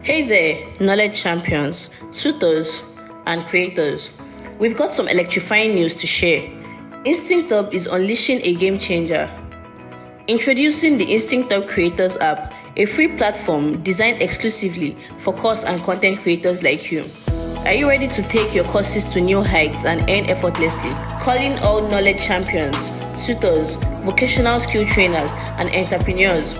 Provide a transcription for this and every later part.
Hey there, knowledge champions, tutors, and creators. We've got some electrifying news to share. InstinctHub is unleashing a game changer. Introducing the InstinctHub Creators App, a free platform designed exclusively for course and content creators like you. Are you ready to take your courses to new heights and earn effortlessly? Calling all knowledge champions, tutors, vocational skill trainers, and entrepreneurs.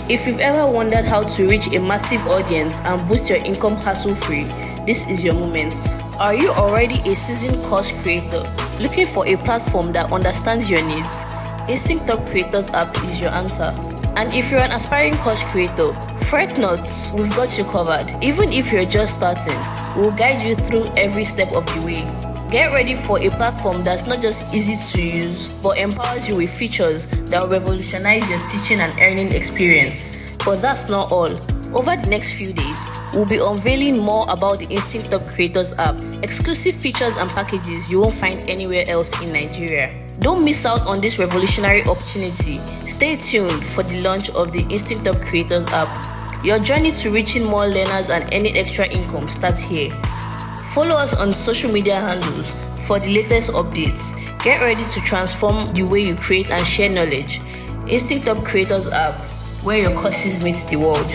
If you've ever wondered how to reach a massive audience and boost your income hassle-free, this is your moment. Are you already a seasoned course creator looking for a platform that understands your needs? InstinctHub Creators App is your answer. And if you're an aspiring course creator, fret not, we've got you covered. Even if you're just starting, we'll guide you through every step of the way. Get ready for a platform that's not just easy to use, but empowers you with features that will revolutionize your teaching and earning experience. But that's not all. Over the next few days, we'll be unveiling more about the InstinctHub Creators App, exclusive features and packages you won't find anywhere else in Nigeria. Don't miss out on this revolutionary opportunity. Stay tuned for the launch of the InstinctHub Creators App. Your journey to reaching more learners and earning extra income starts here. Follow us on social media handles for the latest updates. Get ready to transform the way you create and share knowledge. InstinctHub Creators App, where your courses meet the world.